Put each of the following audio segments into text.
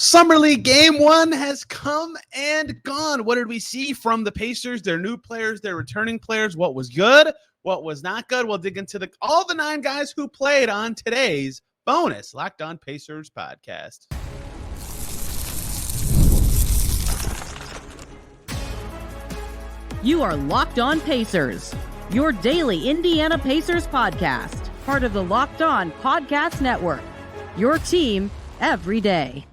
Summer League Game 1 has come and gone. What did we see from the Pacers, their new players, their returning players? What was good? What was not good? We'll dig into all the 9 guys who played on today's bonus Locked On Pacers podcast. You are Locked On Pacers, your daily Indiana Pacers podcast, part of the Locked On Podcast Network, your team every day.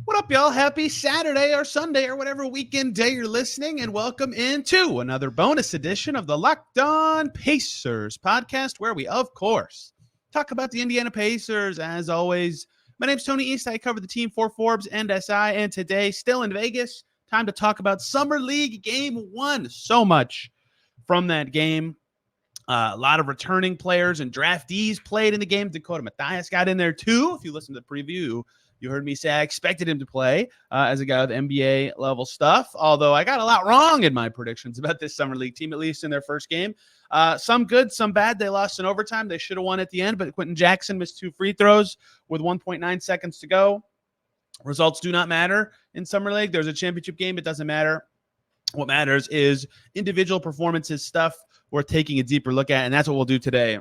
What up, y'all? Happy Saturday or Sunday or whatever weekend day you're listening, and welcome into another bonus edition of the Locked On Pacers podcast, where we, of course, talk about the Indiana Pacers. As always, my name's Tony East. I cover the team for Forbes and SI, and today, still in Vegas, time to talk about Summer League Game 1. So much from that game. A lot of returning players and draftees played in the game. Dakota Mathias got in there too. If you listen to the preview, you heard me say I expected him to play as a guy with NBA level stuff, although I got a lot wrong in my predictions about this Summer League team, at least in their first game. Some good, some bad. They lost in overtime. They should have won at the end, but Quenton Jackson missed 2 free throws with 1.9 seconds to go. Results do not matter in Summer League. There's a championship game. It doesn't matter. What matters is individual performances, stuff worth taking a deeper look at, and that's what we'll do today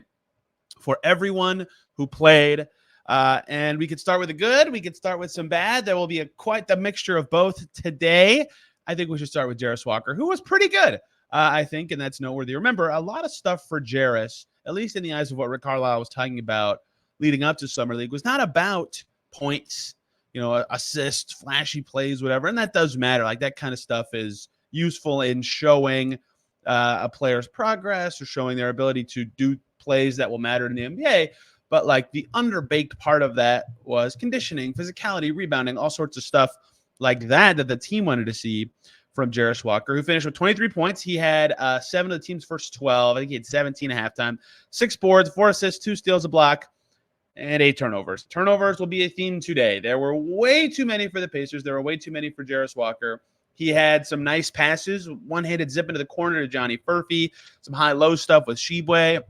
for everyone who played. And we could start with the good. We could start with some bad. There will be quite the mixture of both today. I think we should start with Jarace Walker, who was pretty good, I think, and that's noteworthy. Remember, a lot of stuff for Jarus, at least in the eyes of what Rick Carlisle was talking about leading up to Summer League, was not about points, assists, flashy plays, whatever. And that does matter. Like, that kind of stuff is useful in showing a player's progress or showing their ability to do plays that will matter in the NBA. But like the underbaked part of that was conditioning, physicality, rebounding, all sorts of stuff like that the team wanted to see from Jarace Walker, who finished with 23 points. He had 7 of the team's first 12. I think he had 17 at halftime, 6 boards, 4 assists, 2 steals, a block, and 8 turnovers. Turnovers will be a theme today. There were way too many for the Pacers. There were way too many for Jarace Walker. He had some nice passes, one-handed zip into the corner to Johnny Furphy, some high-low stuff with Tshiebwe.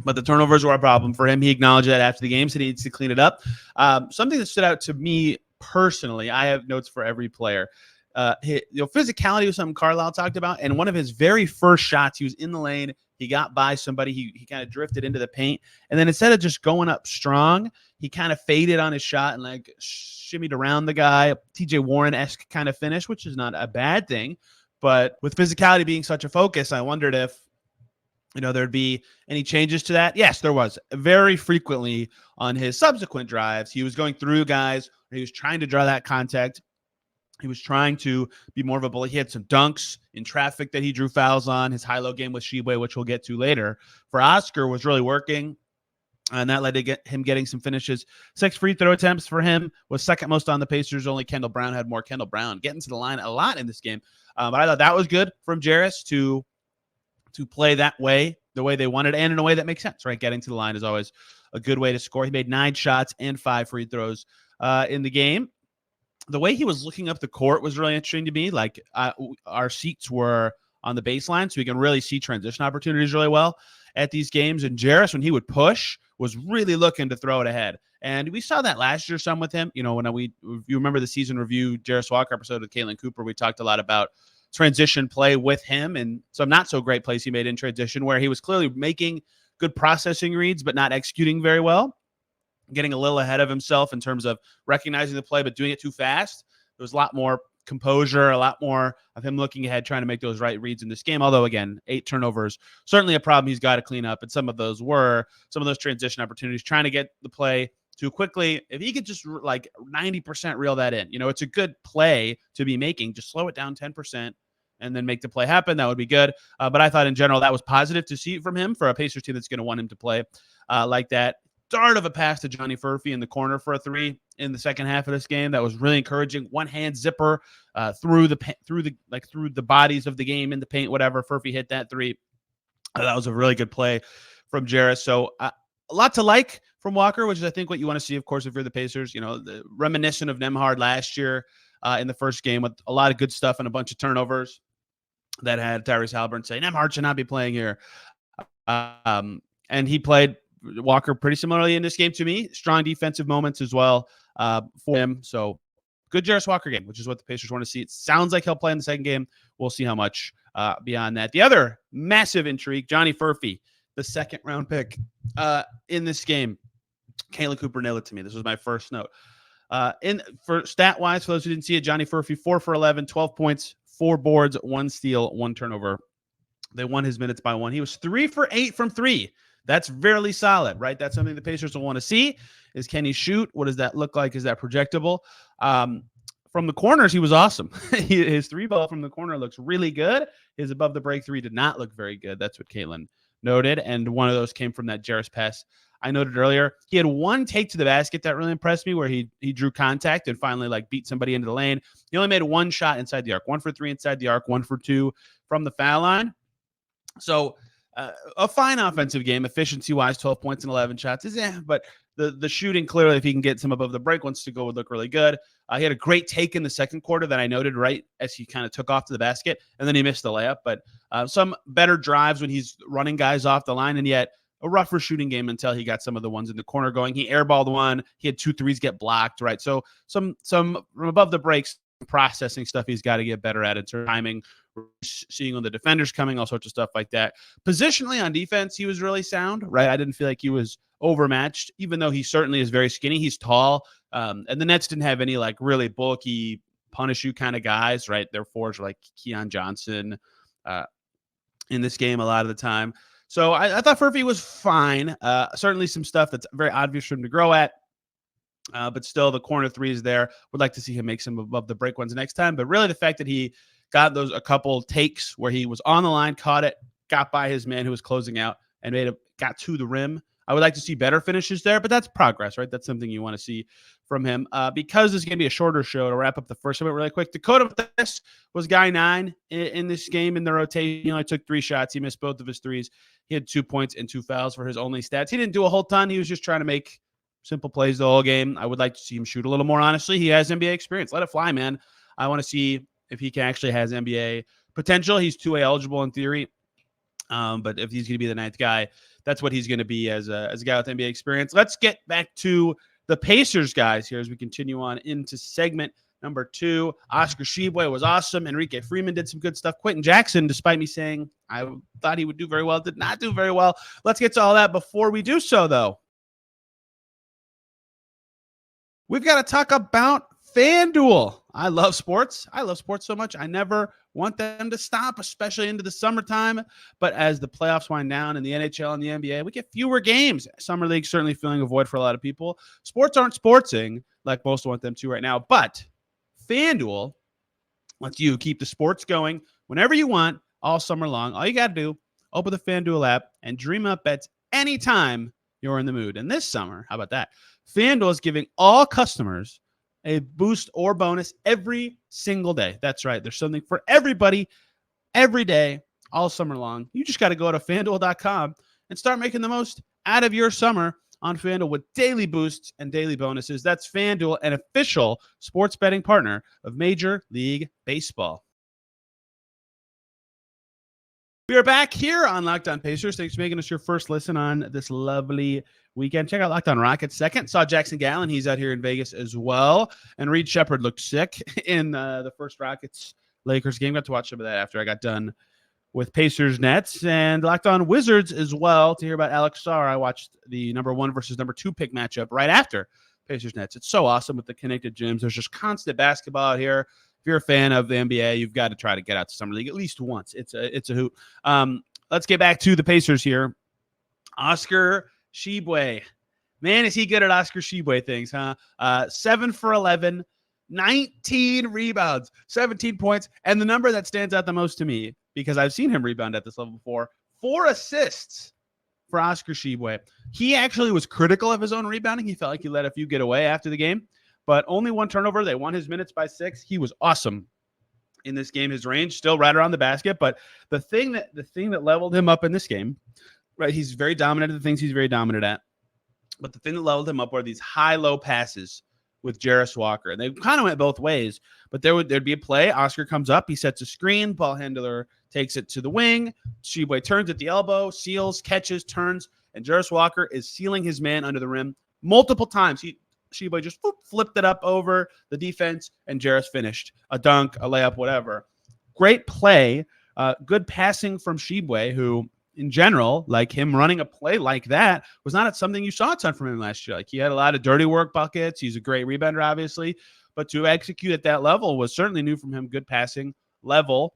But the turnovers were a problem for him. He acknowledged that after the game, so he needs to clean it up. Something that stood out to me personally, I have notes for every player. Physicality was something Carlisle talked about, and one of his very first shots, he was in the lane. He got by somebody. He kind of drifted into the paint, and then instead of just going up strong, he kind of faded on his shot and like shimmied around the guy. TJ Warren-esque kind of finish, which is not a bad thing. But with physicality being such a focus, I wondered if there'd be any changes to that. Yes, there was. Very frequently on his subsequent drives, he was going through guys. He was trying to draw that contact. He was trying to be more of a bully. He had some dunks in traffic that he drew fouls on. His high-low game with Tshiebwe, which we'll get to later, for Oscar was really working, and that led to him getting some finishes. 6 free throw attempts for him, was second most on the Pacers. Only Kendall Brown had more. Kendall Brown getting to the line a lot in this game. But I thought that was good from Jarace to play that way, the way they wanted, and in a way that makes sense, right? Getting to the line is always a good way to score. He made 9 shots and 5 free throws in the game. The way he was looking up the court was really interesting to me. Like our seats were on the baseline, so we can really see transition opportunities really well at these games. And Jarace, when he would push, was really looking to throw it ahead. And we saw that last year some with him. When you remember the season review Jarace Walker episode with Caitlin Cooper, we talked a lot about transition play with him and some not so great plays he made in transition where he was clearly making good processing reads but not executing very well, getting a little ahead of himself in terms of recognizing the play but doing it too fast. There was a lot more composure, a lot more of him looking ahead, trying to make those right reads in this game. Although, again, 8 turnovers, certainly a problem he's got to clean up, and some of those transition opportunities, trying to get the play too quickly. If he could just like 90% reel that in, it's a good play to be making. Just slow it down 10% and then make the play happen. That would be good. But I thought in general that was positive to see from him for a Pacers team that's going to want him to play like that. Start of a pass to Johnny Furphy in the corner for a 3 in the second half of this game. That was really encouraging. One hand zipper through the bodies of the game in the paint, whatever. Furphy hit that 3. That was a really good play from Jarace. So a lot to like from Walker, which is I think what you want to see, of course, if you're the Pacers. Reminiscent of Nembhard last year in the first game with a lot of good stuff and a bunch of turnovers that had Tyrese Haliburton say Nembhard should not be playing here. And he played Walker pretty similarly in this game to me. Strong defensive moments as well for him. So good Jarace Walker game, which is what the Pacers want to see. It sounds like he'll play in the second game. We'll see how much beyond that. The other massive intrigue, Johnny Furphy, the second round pick in this game. Kayla Cooper nailed it to me. This was my first note. For stat-wise, for those who didn't see it, Johnny Furphy, 4 for 11, 12 points, 4 boards, 1 steal, 1 turnover. They won his minutes by 1. He was 3 for 8 from 3. That's very solid, right? That's something the Pacers will want to see is, can he shoot? What does that look like? Is that projectable? From the corners, he was awesome. His 3-ball from the corner looks really good. His above the break 3 did not look very good. That's what Caitlin noted. And one of those came from that Jarace pass I noted earlier. He had one take to the basket that really impressed me, where he drew contact and finally beat somebody into the lane. He only made 1 shot inside the arc, 1 for 3 inside the arc, 1 for 2 from the foul line. So a fine offensive game, efficiency-wise, 12 points and 11 shots is but the shooting, clearly, if he can get some above the break once to go, would look really good. He had a great take in the second quarter that I noted right as he kind of took off to the basket, and then he missed the layup. But some better drives when he's running guys off the line, and yet a rougher shooting game until he got some of the ones in the corner going. He airballed one. He had 2 threes get blocked, right? So some from above the breaks, processing stuff he's got to get better at in terms of timing, seeing when the defenders coming, all sorts of stuff like that. Positionally on defense, he was really sound, right? I didn't feel like he was overmatched, even though he certainly is very skinny. He's tall, and the Nets didn't have any really bulky punish you kind of guys, right? Their fours were like Keon Johnson in this game a lot of the time. So I thought Furphy was fine. Certainly some stuff that's very obvious for him to grow at. But still, the corner 3 is there. Would like to see him make some above the break ones next time. But really, the fact that he got a couple takes where he was on the line, caught it, got by his man who was closing out, and got to the rim. I would like to see better finishes there, but that's progress, right? That's something you want to see from him. Because this is going to be a shorter show, to wrap up the first of it really quick, Dakota Mathias was guy 9 in this game in the rotation. He only took 3 shots. He missed both of his threes. He had 2 points and 2 fouls for his only stats. He didn't do a whole ton. He was just trying to make simple plays the whole game. I would like to see him shoot a little more, honestly. He has NBA experience. Let it fly, man. I want to see if he actually has NBA potential. He's 2A eligible in theory. But if he's going to be the 9th guy, that's what he's going to be as a guy with NBA experience. Let's get back to the Pacers guys here as we continue on into segment number 2. Oscar Tshiebwe was awesome. Enrique Freeman did some good stuff. Quenton Jackson, despite me saying I thought he would do very well, did not do very well. Let's get to all that. Before we do so, though, we've got to talk about FanDuel. I love sports. I love sports so much. I never want them to stop, especially into the summertime. But as the playoffs wind down in the NHL and the NBA, we get fewer games. Summer League certainly filling a void for a lot of people. Sports aren't sportsing like most want them to right now. But FanDuel lets you keep the sports going whenever you want all summer long. All you got to do, open the FanDuel app and dream up bets anytime you're in the mood. And this summer, how about that? FanDuel is giving all customers a boost or bonus every single day. That's right. There's something for everybody every day, all summer long. You just got to go to FanDuel.com and start making the most out of your summer on FanDuel with daily boosts and daily bonuses. That's FanDuel, an official sports betting partner of Major League Baseball. We are back here on Locked On Pacers. Thanks for making us your first listen on this lovely weekend. Check out Locked On Rockets second. Saw Jackson Gallen. He's out here in Vegas as well. And Reed Sheppard looked sick in the first Rockets-Lakers game. Got to watch some of that after I got done with Pacers Nets. And Locked On Wizards as well to hear about Alex Sarr. I watched the number 1 versus number 2 pick matchup right after Pacers Nets. It's so awesome with the connected gyms. There's just constant basketball out here. If you're a fan of the NBA, you've got to try to get out to Summer League at least once. It's a hoot. Let's get back to the Pacers here. Oscar Tshiebwe. Man, is he good at Oscar Tshiebwe things, huh? 7 for 11, 19 rebounds, 17 points. And the number that stands out the most to me, because I've seen him rebound at this level before, 4 assists for Oscar Tshiebwe. He actually was critical of his own rebounding. He felt like he let a few get away after the game. But only 1 turnover. They won his minutes by 6. He was awesome in this game. His range still right around the basket. But the thing that leveled him up in this game, right? He's very dominant at the things he's very dominant at. But the thing that leveled him up were these high-low passes with Jarus Walker. And they kind of went both ways. But there'd be a play. Oscar comes up. He sets a screen. Ball handler takes it to the wing. Tshiebwe turns at the elbow, seals, catches, turns. And Jarus Walker is sealing his man under the rim multiple times. Tshiebwe just flipped it up over the defense, and Jarace finished a dunk, a layup, whatever. Great play, good passing from Tshiebwe, who in general, like him running a play like that was not something you saw a ton from him last year. Like he had a lot of dirty work buckets. He's a great rebounder, obviously, but to execute at that level was certainly new from him. Good passing level.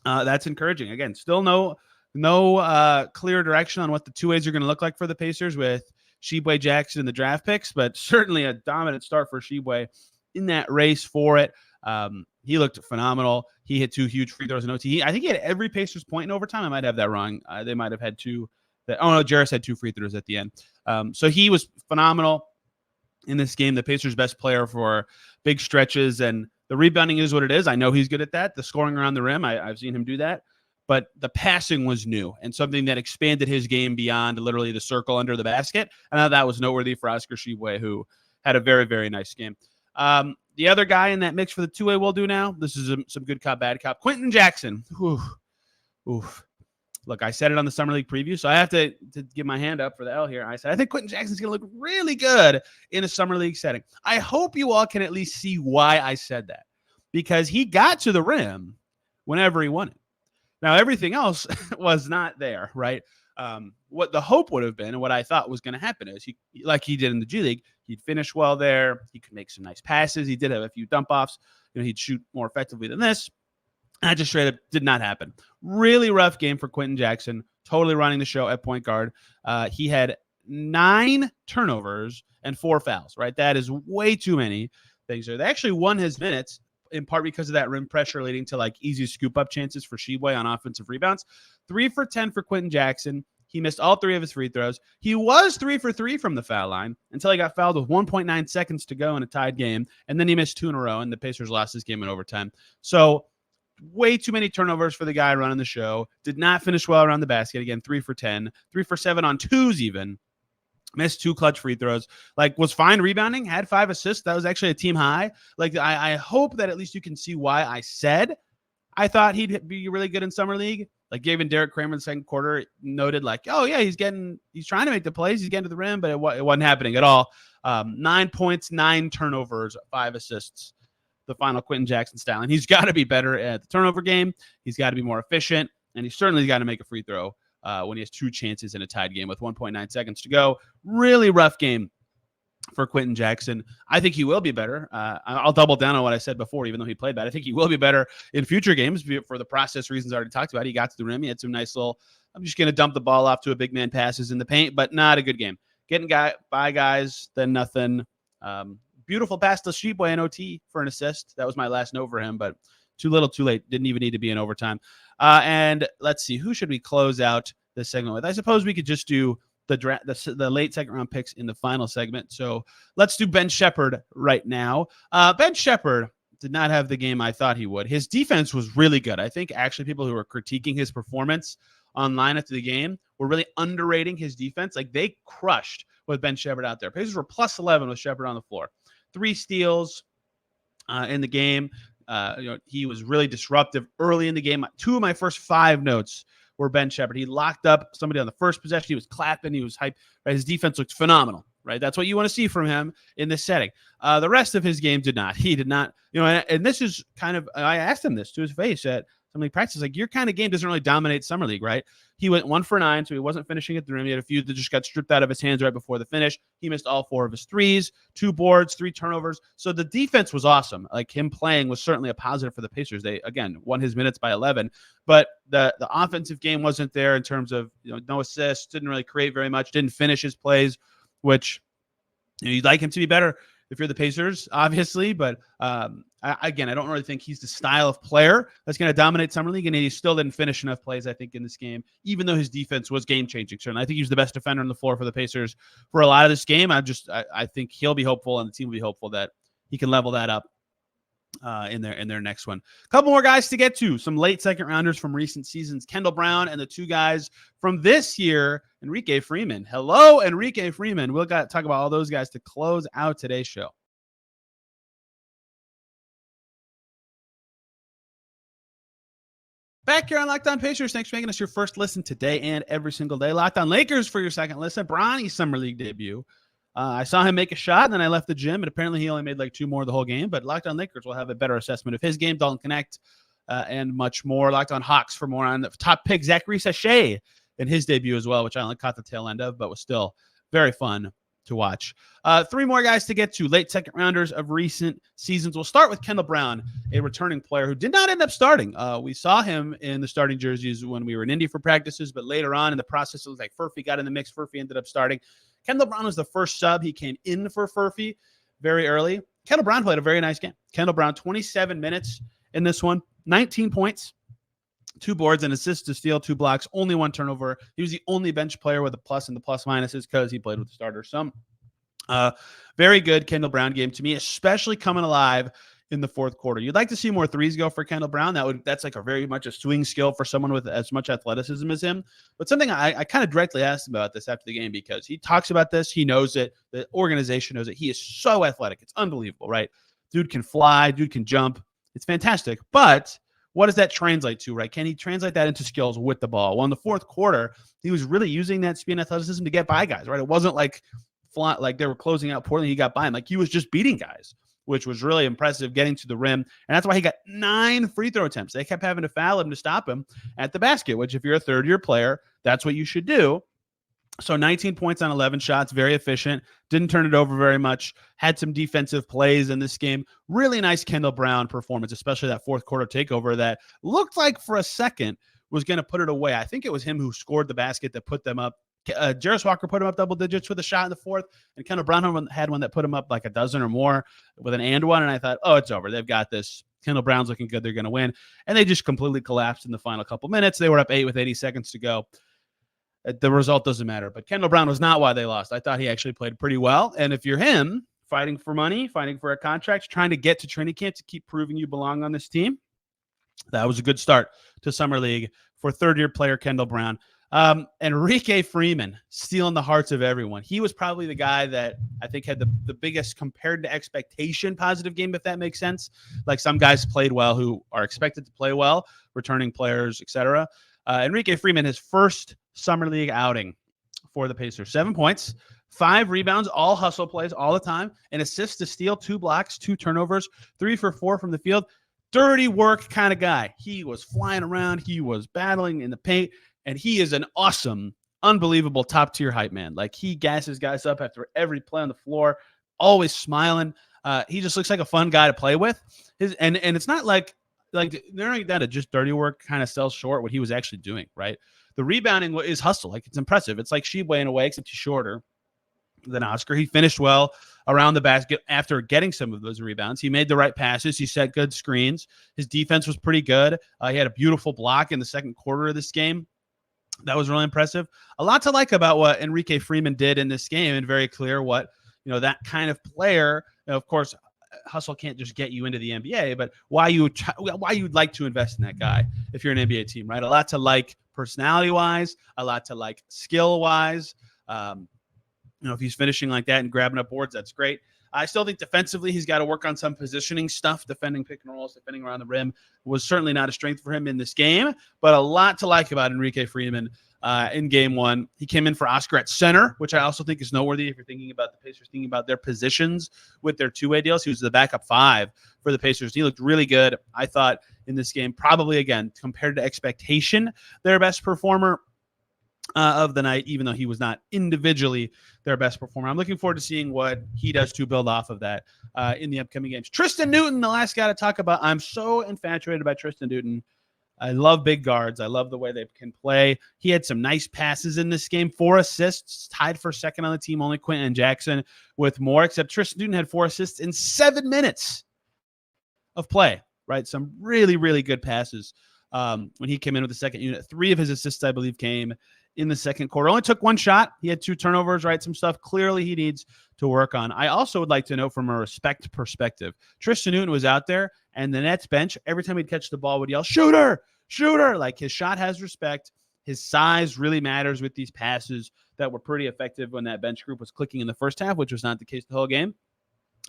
That's encouraging. Again, still no clear direction on what the two ways are going to look like for the Pacers with Tshiebwe, Jackson, and the draft picks, but certainly a dominant start for Tshiebwe in that race for it. He looked phenomenal. He hit 2 huge free throws in OT. I think he had every Pacers point in overtime. I might have that wrong. They might have had 2. Jarace had 2 free throws at the end. So he was phenomenal in this game. The Pacers' best player for big stretches, and the rebounding is what it is. I know he's good at that. The scoring around the rim, I've seen him do that. But the passing was new and something that expanded his game beyond literally the circle under the basket. And that was noteworthy for Oscar Tshiebwe, who had a very, very nice game. The other guy in that mix for the two-way we'll do now, this is some good cop, bad cop. Quenton Jackson. Oof. Look, I said it on the Summer League preview, so I have to give my hand up for the L here. I said, I think Quenton Jackson's going to look really good in a Summer League setting. I hope you all can at least see why I said that, because he got to the rim whenever he wanted. Now, everything else was not there, right? What the hope would have been and what I thought was going to happen is he, like he did in the G League, he'd finish well there. He could make some nice passes. He did have a few dump offs. He'd shoot more effectively than this. That just straight up did not happen. Really rough game for Quenton Jackson, totally running the show at point guard. He had 9 turnovers and 4 fouls, right? That is way too many things there. They actually won his minutes in part because of that rim pressure leading to like easy scoop up chances for Tshiebwe on offensive rebounds. 3 for 10 for Quenton Jackson. He missed all 3 of his free throws. He was 3 for 3 from the foul line until he got fouled with 1.9 seconds to go in a tied game. And then he missed 2 in a row, and the Pacers lost this game in overtime. So way too many turnovers for the guy running the show. Did not finish well around the basket. Again, 3 for 10, 3 for 7 on twos even. Missed 2 clutch free throws. Like, was fine rebounding, had 5 assists. That was actually a team high. Like, I hope that at least you can see why I said I thought he'd be really good in Summer League. Like, even Derek Kramer in the second quarter noted, like, oh, yeah, he's trying to make the plays. He's getting to the rim, but it wasn't happening at all. 9 points, 9 turnovers, 5 assists. The final Quenton Jackson style. And he's got to be better at the turnover game. He's got to be more efficient. And he's certainly got to make a free throw when he has 2 chances in a tied game with 1.9 seconds to go. Really rough game for Quenton Jackson. I think he will be better. I'll double down on what I said before, even though he played bad. I think he will be better in future games for the process reasons I already talked about. He got to the rim. He had some nice little, I'm just going to dump the ball off to a big man passes in the paint, but not a good game. Getting by guys, then nothing. Beautiful pass to Tshiebwe in OT for an assist. That was my last note for him, but too little, too late. Didn't even need to be in overtime. And let's see, who should we close out this segment with? I suppose we could just do the late second round picks in the final segment. So let's do Ben Sheppard right now. Ben Sheppard did not have the game I thought he would. His defense was really good. I think actually people who were critiquing his performance online after the game were really underrating his defense. Like, they crushed with Ben Sheppard out there. Pacers were plus 11 with Sheppard on the floor. 3 steals in the game. He was really disruptive early in the game. 2 of my first 5 notes were Ben Sheppard. He locked up somebody on the first possession. He was clapping. He was hyped. Right? His defense looked phenomenal. Right? That's what you want to see from him in this setting. The rest of his game did not. He did not. And this is kind of, I asked him this to his face at Summer League practice. Like, your kind of game doesn't really dominate Summer League, right? He went 1 for 9, so he wasn't finishing at the rim. He had a few that just got stripped out of his hands right before the finish. He missed all 4 of his threes, 2 boards, 3 turnovers. So the defense was awesome. Like, him playing was certainly a positive for the Pacers. They, again, won his minutes by 11. But the offensive game wasn't there in terms of, no assists, didn't really create very much, didn't finish his plays, which you'd like him to be better if you're the Pacers, obviously. But I don't really think he's the style of player that's going to dominate Summer League, and he still didn't finish enough plays, I think, in this game, even though his defense was game-changing. Certainly, I think he was the best defender on the floor for the Pacers for a lot of this game. I think he'll be hopeful, and the team will be hopeful that he can level that up in their next one. A couple more guys to get to. Some late second rounders from recent seasons. Kendall Brown and the 2 guys from this year, Enrique Freeman. Hello, Enrique Freeman. We'll talk about all those guys to close out today's show. Back here on Locked On Pacers. Thanks for making us your first listen today and every single day. Locked On Lakers for your second listen. Bronny Summer League debut. I saw him make a shot, and then I left the gym, and apparently he only made like 2 more the whole game. But Locked On Lakers will have a better assessment of his game, Dalton Connect, and much more. Locked On Hawks for more on the top pick, Zachary Sachet, in his debut as well, which I only caught the tail end of, but was still very fun to watch. 3 more guys to get to, late second rounders of recent seasons. We'll start with Kendall Brown, a returning player who did not end up starting. We saw him in the starting jerseys when we were in Indy for practices, but later on in the process, it was like Furphy got in the mix. Furphy ended up starting. Kendall Brown was the first sub. He came in for Furphy very early. Kendall Brown played a very nice game. Kendall Brown, 27 minutes in this one, 19 points, 2 boards, an assist, a steal, 2 blocks, only 1 turnover. He was the only bench player with a plus in the plus minuses because he played with the starters. Very good Kendall Brown game to me, especially coming alive in the fourth quarter. You'd like to see more threes go for Kendall Brown. That's like a very much a swing skill for someone with as much athleticism as him. But something I kind of directly asked him about this after the game, because he talks about this. He knows it. The organization knows it. He is so athletic. It's unbelievable, right? Dude can fly. Dude can jump. It's fantastic. But what does that translate to, right? Can he translate that into skills with the ball? Well, in the fourth quarter, he was really using that speed and athleticism to get by guys, right? It wasn't like they were closing out poorly. He got by him. Like, he was just beating guys, which was really impressive, getting to the rim. And that's why he got 9 free throw attempts. They kept having to foul him to stop him at the basket, which if you're a third-year player, that's what you should do. So 19 points on 11 shots, very efficient. Didn't turn it over very much. Had some defensive plays in this game. Really nice Kendall Brown performance, especially that fourth quarter takeover that looked like for a second was going to put it away. I think it was him who scored the basket that put them up. Jarus Walker put him up double digits with a shot in the fourth, and Kendall Brown had one that put him up like a dozen or more with an and one, and I thought, oh, it's over. They've got this. Kendall Brown's looking good. They're going to win. And they just completely collapsed in the final couple minutes. They were up 8 with 80 seconds to go. The result doesn't matter, but Kendall Brown was not why they lost. I thought he actually played pretty well. And if you're him, fighting for money, fighting for a contract, trying to get to training camp to keep proving you belong on this team, that was a good start to Summer League for third-year player Kendall Brown. Enrique Freeman stealing the hearts of everyone. He was probably the guy that I think had the biggest compared to expectation positive game, if that makes sense. Like, some guys played well who are expected to play well, returning players, etc. Enrique Freeman, his first Summer League outing for the Pacers. 7 points, 5 rebounds, all hustle plays all the time, an assist, to steal, 2 blocks, 2 turnovers, 3 for 4 from the field. Dirty work kind of guy. He was flying around. He was battling in the paint, and he is an awesome, unbelievable top-tier hype man. Like, he gasses guys up after every play on the floor, always smiling. He just looks like a fun guy to play with. And it's not like they're that just dirty work kind of sells short what he was actually doing, right? The rebounding is hustle. Like, it's impressive. It's like Tshiebwe in a way, except he's shorter than Oscar. He finished well around the basket after getting some of those rebounds. He made the right passes. He set good screens. His defense was pretty good. He had a beautiful block in the second quarter of this game. That was really impressive. A lot to like about what Enrique Freeman did in this game, and very clear what, that kind of player, of course, hustle can't just get you into the NBA, but why you'd like to invest in that guy if you're an NBA team, right? A lot to like personality-wise, a lot to like skill-wise. If he's finishing like that and grabbing up boards, that's great. I still think defensively he's got to work on some positioning stuff. Defending pick and rolls, defending around the rim was certainly not a strength for him in this game, but a lot to like about Enrique Freeman in game one. He came in for Oscar at center, which I also think is noteworthy if you're thinking about the Pacers, thinking about their positions with their two-way deals. He was the backup 5 for the Pacers. He looked really good, I thought, in this game. Probably, again, compared to expectation, their best performer of the night, even though he was not individually their best performer. I'm looking forward to seeing what he does to build off of that in the upcoming games. Tristan Newton, the last guy to talk about. I'm so infatuated by Tristan Newton. I love big guards. I love the way they can play. He had some nice passes in this game. 4 assists, tied for second on the team. Only Quenton Jackson with more, except Tristan Newton had 4 assists in 7 minutes of play, right? Some really, really good passes when he came in with the second unit. 3 of his assists, I believe, came in the second quarter. Only took 1 shot. He had 2 turnovers, right? Some stuff clearly he needs to work on. I also would like to know from a respect perspective, Tristan Newton was out there, and the Nets bench, every time he'd catch the ball, would yell, "Shooter! Shooter!" Like, his shot has respect. His size really matters with these passes that were pretty effective when that bench group was clicking in the first half, which was not the case the whole game.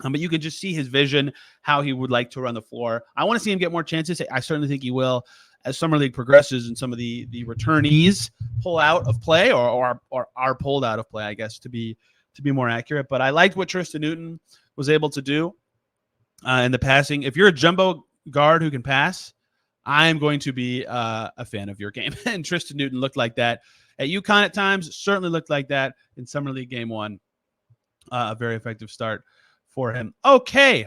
But you can just see his vision, how he would like to run the floor. I want to see him get more chances. I certainly think he will as Summer League progresses and some of the returnees pull out of play or are pulled out of play, I guess, to be to be more accurate. But I liked what Tristan Newton was able to do in the passing. If you're a jumbo guard who can pass, I'm going to be a fan of your game. And Tristan Newton looked like that at UConn at times, certainly looked like that in Summer League Game 1. A very effective start for him. Okay,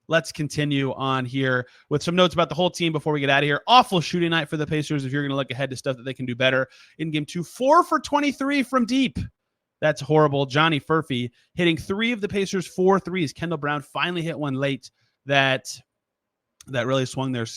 let's continue on here with some notes about the whole team before we get out of here. Awful shooting night for the Pacers if you're going to look ahead to stuff that they can do better. In Game 2, 4 for 23 from deep. That's horrible. Johnny Furphy hitting 3 of the Pacers' 4 threes. Kendall Brown finally hit one late that really swung that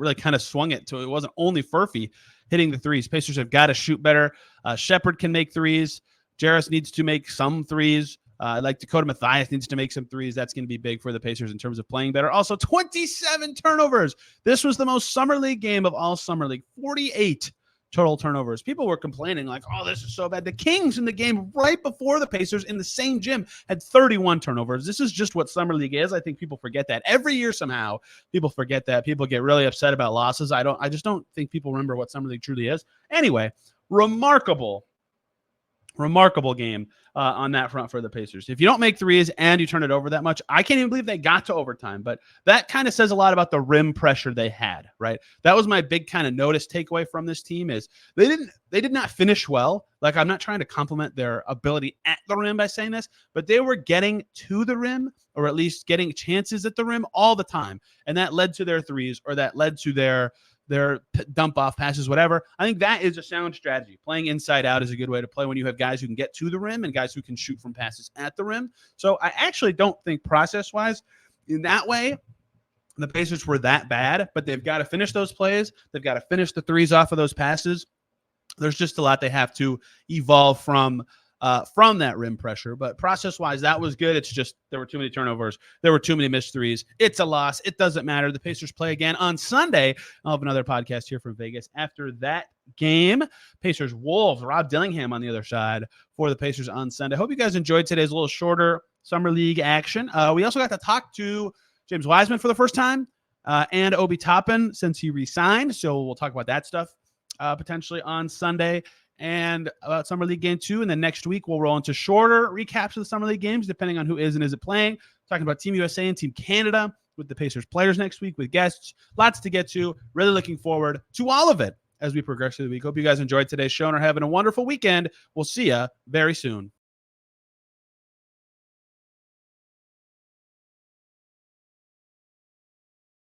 really kind of swung it. So it wasn't only Furphy hitting the threes. Pacers have got to shoot better. Sheppard can make threes. Jarace needs to make some threes. Like Dakota Mathias needs to make some threes. That's going to be big for the Pacers in terms of playing better. Also, 27 turnovers. This was the most Summer League game of all Summer League. 48 total turnovers. People were complaining like, oh, this is so bad. The Kings in the game right before the Pacers in the same gym had 31 turnovers. This is just what Summer League is. I think people forget that. Every year somehow people forget that. People get really upset about losses. I just don't think people remember what Summer League truly is. Anyway, remarkable game on that front for the Pacers. If you don't make threes and you turn it over that much, I can't even believe they got to overtime, but that kind of says a lot about the rim pressure they had, right? That was my big kind of notice takeaway from this team is they did not finish well. Like, I'm not trying to compliment their ability at the rim by saying this, but they were getting to the rim, or at least getting chances at the rim all the time. And that led to their threes, or that led to their dump off passes, whatever. I think that is a sound strategy. Playing inside out is a good way to play when you have guys who can get to the rim and guys who can shoot from passes at the rim. So I actually don't think process-wise in that way the Pacers were that bad, but they've got to finish those plays. They've got to finish the threes off of those passes. There's just a lot they have to evolve from that rim pressure. But process-wise, that was good. It's just there were too many turnovers. There were too many missed threes. It's a loss. It doesn't matter. The Pacers play again on Sunday. I'll have another podcast here from Vegas after that game. Pacers Wolves, Rob Dillingham on the other side for the Pacers on Sunday. Hope you guys enjoyed today's little shorter Summer League action. We also got to talk to James Wiseman for the first time and Obi Toppin since he re-signed. So we'll talk about that stuff potentially on Sunday. And about Summer League Game 2. And then next week, we'll roll into shorter recaps of the Summer League games, depending on who is and isn't playing. Talking about Team USA and Team Canada with the Pacers players next week with guests. Lots to get to. Really looking forward to all of it as we progress through the week. Hope you guys enjoyed today's show and are having a wonderful weekend. We'll see you very soon.